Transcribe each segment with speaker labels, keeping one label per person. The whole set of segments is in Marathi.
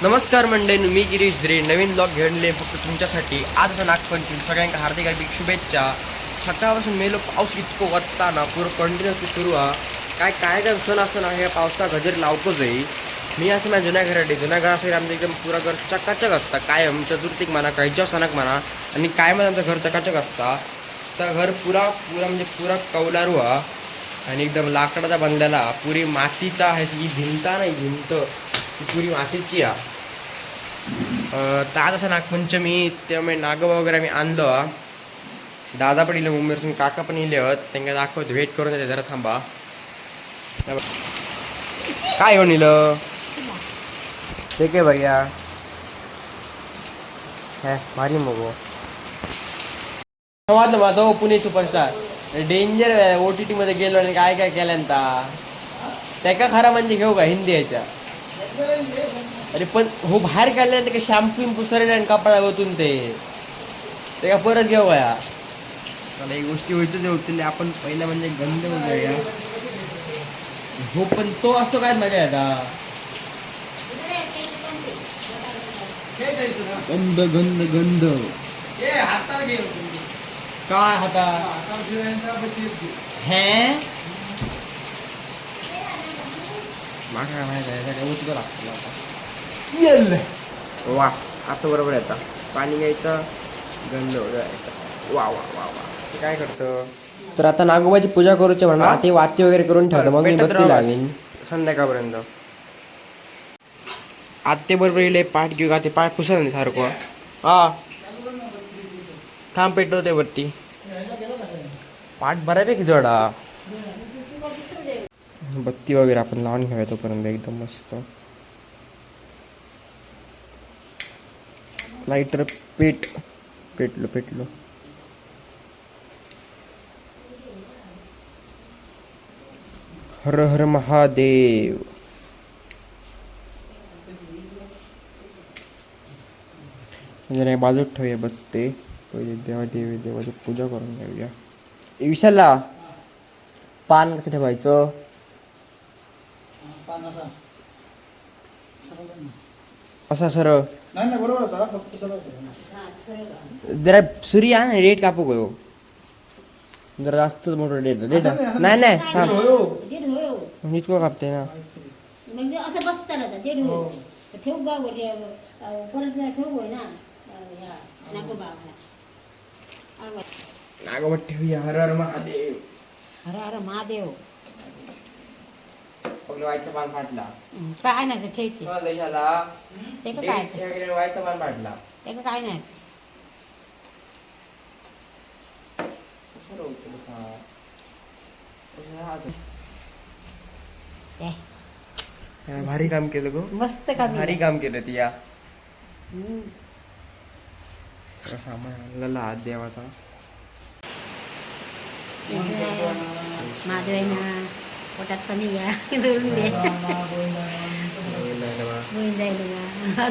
Speaker 1: नमस्कार मंडळी, मी गिरीश द्रे नवीन ब्लॉग घेऊन फक्त तुमच्यासाठी. आज असं नागपंचमी, सगळ्यांना हार्दिक हार्दिक शुभेच्छा. सकाळपासून मेलो पाऊस इतकं वाटताना पूर्ण कंटिन्युअसली सुरू आहे. काय काय काय सण असताना ह्या पावसा गजर लावतोच आहे. मी असं माझ्या जुन्या घरासाठी आमचं एकदम पुरा घर चकाचक असतं. कायम चतुर्थीक म्हणा, काहीच्या सणाक म्हणा, आणि कायम आमचं घर चकाचक असतं. तर घर पुरा पुरा म्हणजे पुरा कौलारू हा, आणि एकदम लाकडाचा बांधलेला, पुरी मातीचा आहे. ही भिंत नाही, भिंत ती पुरी मातीची आहे. तर आज असं नागपंचमी त्यामुळे नागोबा वगैरे आम्ही आणलो. दादा पण इले मुंबईपासून, काका पण इले आहेत. त्यांना दाखवतो, वेट करून येते जरा, थांबा. काय घेऊन इलं ते काय भैया? भारी मग वाटलं माझा तो पुणे सुपरस्टार डेंजर OTT मध्ये गेलो आणि काय काय केल्यानंता त्या खरा म्हणजे घेऊ का हिंदी याच्या. अरे पण हो, बाहेर काढल्या ते काय शॅम्पू विम्पू सरले आणि कपडा ओतून ते का परत घेऊ या. मला एक गोष्टी होईतच होतील. आपण पहिला म्हणजे गंध वगैरे हो, पण तो असतो काय मजा येता. गंध गंध गंध काय हाता हे मागा माहिती आहे उचल लागतो. वा, आता बरोबर येतात. पाणी घ्यायचं, गंध वगैरे वा वा वा वा. ते काय करतं तर आता नागोबाची पूजा करूची म्हणा, ते वाती वगैरे करून ठेवतो. मग मी बत्ती लावीन संध्याकाळपर्यंत. आत्ते बरोबर येईल पाठ घेऊ का, ते पाठ पुसत नाही सारखं. हा, थांब पेटवते वरती. पाठ बऱ्यापैकी जड हा. बत्ती वगैरे आपण लावून घेऊया तोपर्यंत एकदम मस्त. लाईटर पेटलो. हर हर महादेव. जरा बाजूत ठेवूया बत्ते. पहिले देवाची पूजा करून घेऊया. विशालला पान कसं ठेवायचं? असा सरळ जरा सुरी आहे ना, रेट कापू गयो जरा जास्त मोठं डेट नाही इतकं कापते ना.
Speaker 2: म्हणजे असं बसताना ठेवू बा परत ठेवू ना
Speaker 1: नागोबा ठेवूया. हर हर महादेव.
Speaker 2: हर हर महादेव.
Speaker 1: व्हायचं पान फाटला
Speaker 2: काय नाही ठेवते ते का काय
Speaker 1: व्हायचं पान फाटला
Speaker 2: ते का काय नाही.
Speaker 1: भारी काम केलं गो,
Speaker 2: मस्त काम,
Speaker 1: भारी काम केलं ती. या सामान आणलेला हात देवाचा.
Speaker 2: महादेवांना पोटात पण या जोडून दे होऊन जाईल ना.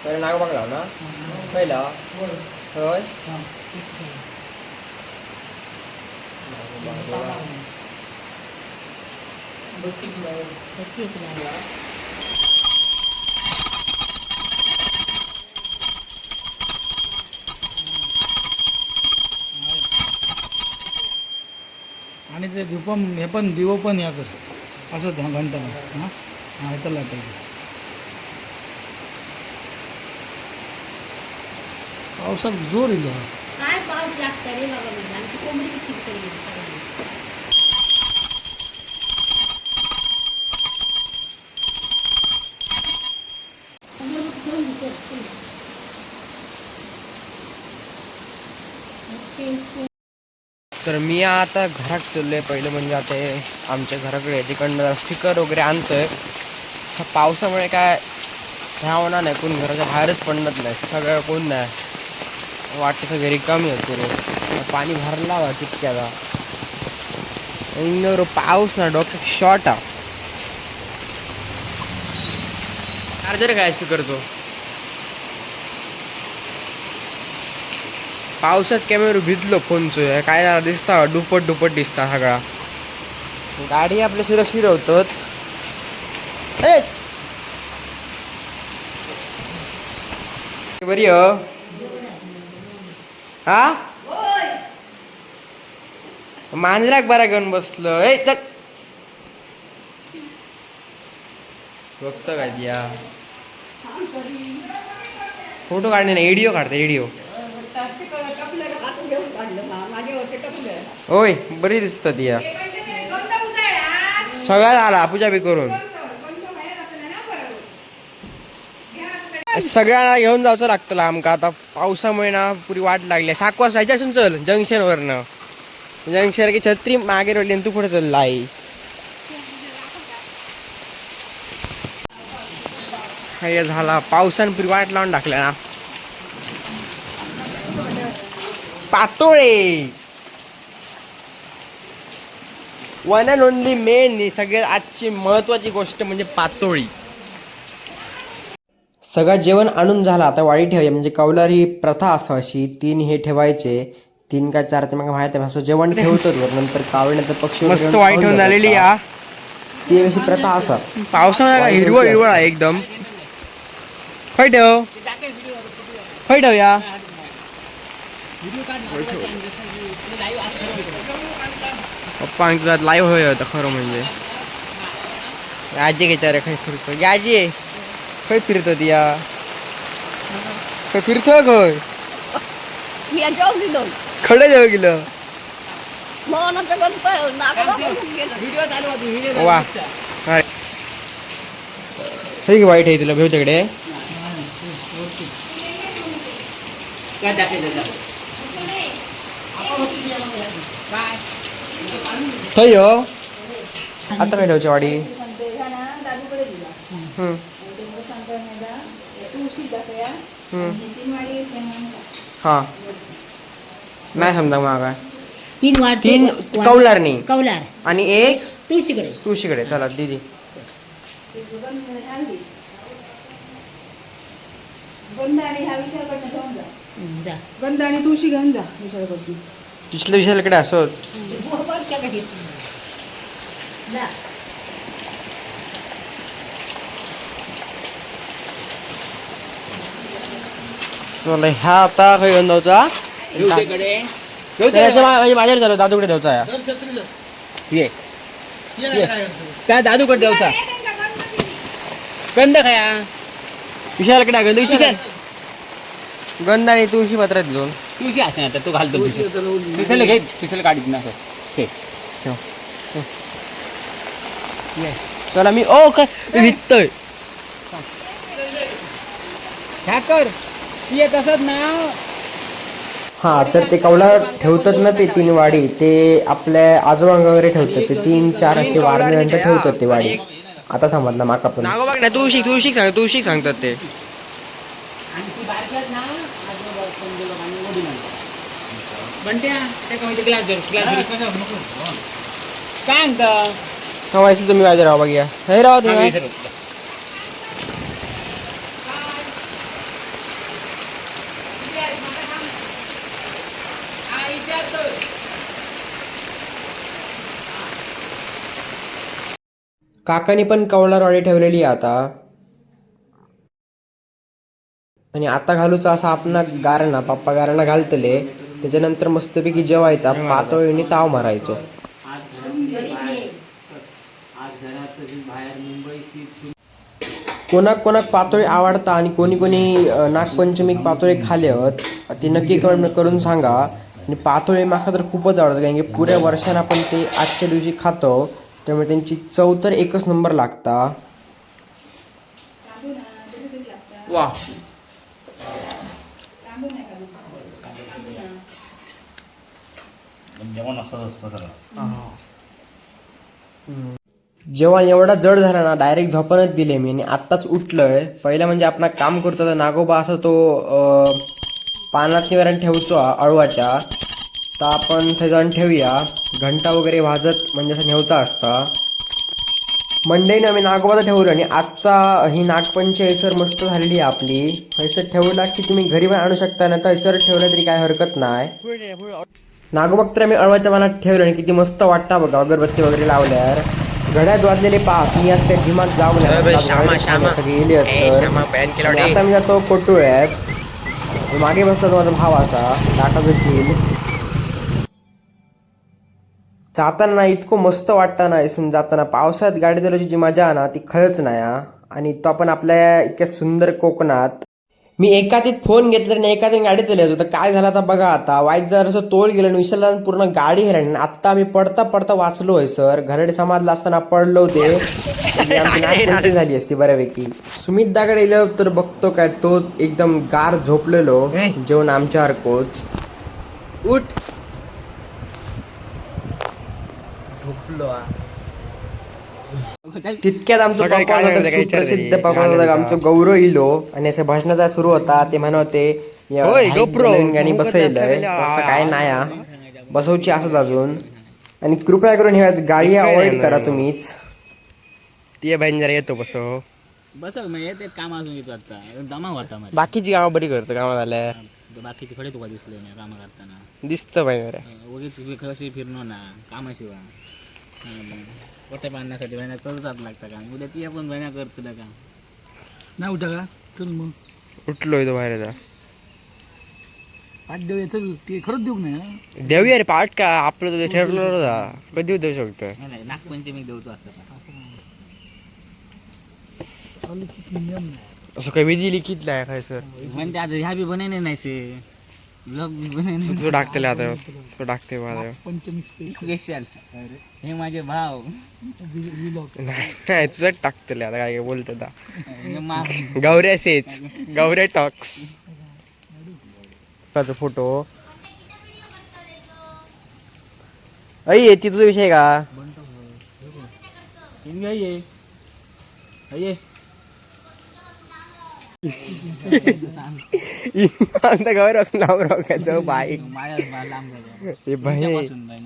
Speaker 1: पहिले नागोबाग लाव ना पहिला. होय
Speaker 3: आणि ते दीपम हे पण दिवो पण या कर असं घंटा. हां तर लाटायचं. पावसात जोर येईल.
Speaker 2: काय पाऊस लागतं रे बाबा, म्हणजे आमची कोंबडी किती गेली.
Speaker 1: तर मी आता घरात चाललोय. पहिलं म्हणजे आता आमच्या घराकडे तिकडनं स्पीकर वगैरे आणतोय. पावसामुळे काय ह्या होणार नाही, कोण घराच्या बाहेरच पडत नाही. सगळं कोण नाही वाटतं घरी कमी होतो रे. पाणी भरला हवा तितक्याचा. पाऊस ना डॉक्टर शॉर्ट हा. चार्जर काय स्पीकरचो पावसात कॅमेरा भिजलो फोनचं. काय झालं दिसता दुप्पट दिसता सगळा. गाडी आपल्या सुरक्षित होतात. ए बरी हो हा मांजराक बरा घेऊन बसलो ए तर बघतो काय दिया फोटो काढणे ना व्हिडिओ काढते व्हिडिओ होय बरी दिसतात दिया सगळ्यात आला पूजा बी करून सगळ्यांना घेऊन जायचं लागतं आमका आता पावसामुळे ना पुरी वाट लागली 7 वाजता जायचं असून चल जंक्शन वरनं जंक्शन की छत्री मागे रोडली आणि तू पुढे चल आई हे झाला पावसाने पुरी वाट लावून टाकल्या ना पातोळे वन अँड ओनली मेन सगळ्यात आजची महत्वाची गोष्ट म्हणजे पातोळी सगळं जेवण आणून झालं आता वाडी ठेवायची म्हणजे कौलार ही प्रथा असं अशी 3 हे ठेवायचे 3 का 4 ते मग माहिती आहे असं जेवण ठेवतात वर नंतर कावळ्यानंतर पक्षी मस्त वाडी ठेवून झालेली या ती अशी प्रथा असा पावसाळ्याला हिरवळ हिरवळ आहे एकदम खय ठेव खय ठेव या पप्पा तुझ्यात लाईव्ह होय होतं खरं म्हणजे आजी घ्यायच्या रे खय फिरतो आजी खय फिरतो या खय फिरतो खय खडे जेव गेलं वा ठीक वाईट आहे तुला भेव तिकडे थंय हो आता काय ठेवची वाडी हा नाही समजा मागा
Speaker 2: 3
Speaker 1: कौलारनी
Speaker 2: कौलार
Speaker 1: आणि एक
Speaker 2: तुळशीकडे
Speaker 1: चला दीदी
Speaker 4: गंध आणि तुळशी घेऊन जा विशाळकडची
Speaker 1: दुसऱ्या विषयाकडे असत ह्या आता काही घेऊन जाऊचा माझ्यावर झालो दादूकडे द्यायचा ये
Speaker 5: त्या दादूकडे द्यायचा गंध खाया
Speaker 1: विशालकडे गंध विशाल गंध आणि तुळशी पत्रात दोन
Speaker 5: तुळशी असते ना तू घालतो पिसले घे पिसले काढीत ना
Speaker 1: चला मी ओ काय विकतोय
Speaker 5: ह्या कर येत असत ना
Speaker 1: हा तर ते कौला ठेवतात ना ते 3 वाडी ते आपल्या आजोबांग वगैरे ठेवतात ते 3-4 असे वारल्यानंतर ठेवतात ते वाडी आता समजलं माका पण नागो बघ ना तुळशी सांगतात ते हा व्हायचं तुम्ही वाजर राहा बघा हे राहा तुम्ही काकानी पण कौलार वाडी ठेवलेली आहे आता आणि आता घालूचा असा आपला गारणा पप्पा गारणा घालतले त्याच्यानंतर मस्तपैकी जेवायचा पातळीने ताव मारायचो कोणाक पातोळी आवडता आणि कोणी नागपंचमीक पातोळी खाल्यात ती नक्की करून सांगा आणि पातोळी माका तर खूपच आवडतात कारण की पुऱ्या वर्षानं आपण ते आजच्या दिवशी खातो त्यामुळे त्यांची चव तर एकच नंबर लागता वा जेवण एवढा जड झाला ना डायरेक्ट झोपणच दिले मी आणि आत्ताच उठलोय पहिला म्हणजे आपण काम करतो तर नागोबा असा तो पानात निवारण ठेवतो अळवाच्या तर आपण ते जाऊन ठेवूया घंटा वगैरे वाजत म्हणजे असं नेवचा असता मंडईनं आम्ही नागोबाचा ठेवलं आणि आजचा ही नागपंचमी हैसर मस्त झालेली आहे आपली हैसर ठेवला की तुम्ही घरी पण आणू शकता ना तर हैसर ठेवलं तरी काय हरकत नाही नागोबा तर आम्ही अळवाच्या पानात ठेवलं आणि किती मस्त वाटतं बघा अगरबत्ती वगैरे लावल्यावर घड्यात वाजलेले 5 मी आज काय जिमात जाऊ सगळे गेले आणि आता मी जातो कोटुळ्यात मागे बसतात माझा भाव असा टाटाचं झील जाताना इतकं मस्त वाटतं ना इथून जाताना पावसाळ्यात गाडी चालवायची जी मजा आहे ना ती खरंच नाही आणि तो आपण आपल्या इतक्या सुंदर कोकणात मी एकातीत फोन घेतला आणि एकातीत गाडी चालवत होतं काय झालं आता बघा आता वाईट जर असं तोल गेलं आणि विसरला पूर्ण गाडी हेरायला आता आम्ही पडता वाचलोय सर घरडे समाजला असताना पडलो होते आमची नाक झाली असती बऱ्यापैकी सुमित दाकडे गेलो तर बघतो काय तो एकदम गार झोपलेलो जेवण आमच्यावर कोच उठ झोपलो तितक्यात आमचं प्रसिद्ध पप्पा आमचं गौरव इलो आणि असं भाषणाचा सुरू होता ते म्हणते गाणी बसवलंय असं काय नाही बसवची असत अजून आणि कृपया करून हे गाडी अवॉइड करा तुम्हीच ते बहीण जरा येतो बसव
Speaker 5: ते काम अजून येतो आता जमा होता
Speaker 1: बाकीची कामं बरी करतो कामा झाल्या
Speaker 5: बाकीचे खडे तुका दिसले नाही काम करताना
Speaker 1: दिसतं बहीण
Speaker 5: उगीच कशी फिरणं ना कामाशिवाय पोटे बांधण्यासाठी बहिण्या चलतात लागतं काम उद्या ती आपण बहिण्या करतो का
Speaker 3: नाही उठा का चल मग
Speaker 1: उठलोय तो बाहेर
Speaker 3: पाठ देऊ चल ते खरंच देऊ नाही
Speaker 1: देऊया रे पाठ का आपलं ठरलं होता कधी देऊ शकतो
Speaker 5: नाही नागपंचमी देऊचो असतं
Speaker 1: असं काही विधी लिखित नाही काय सर
Speaker 5: म्हणजे आता ह्या बी बनायने नाही से ब्लॉग बी बनायने
Speaker 1: तो टाकते आता तो टाकते माझ्या
Speaker 5: स्पेशल हे माझे भाव
Speaker 1: नाही तुझं टाकते आता काय बोलत आता गौऱ्या सेच गौऱ्या टॉक्स फोटो अय ती तुझा विषय का गौर असून नाव राखायचं बाईक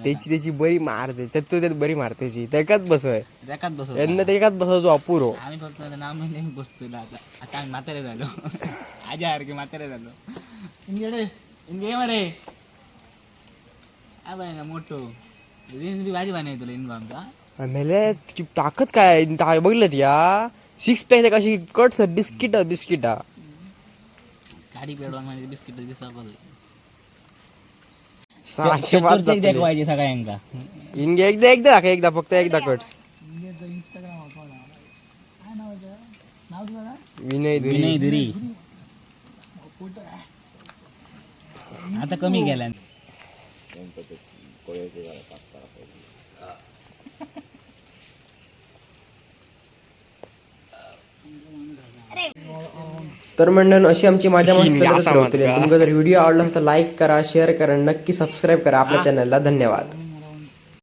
Speaker 1: त्याची बरी मारते चतुर्थ बरी मारते त्याच्यात बसवाय एकात बसवतो अपुरो
Speaker 5: आम्ही फक्त नाव नाही बसतो आता आम्ही म्हातारे झालो आजी म्हातारे झालो रे ना मोठो भाजी बनाय तुला इनबा आमचा
Speaker 1: मेले तुझी ताकद काय बघलं या 6 पॅक कशी कट सर बिस्किट
Speaker 5: गाडी पेडवान म्हणजे बिस्किट दिसा दाखवायचे सगळ्यांका
Speaker 1: एकदा फक्त एकदा कट विनय
Speaker 5: दुरी आता कमी गेला
Speaker 1: तर मंडळ अशी आमची माझ्या मस्त तुमचा जर व्हिडिओ आवडला तर लाईक करा शेअर करा नक्की सबस्क्राईब करा आपल्या चॅनलला धन्यवाद.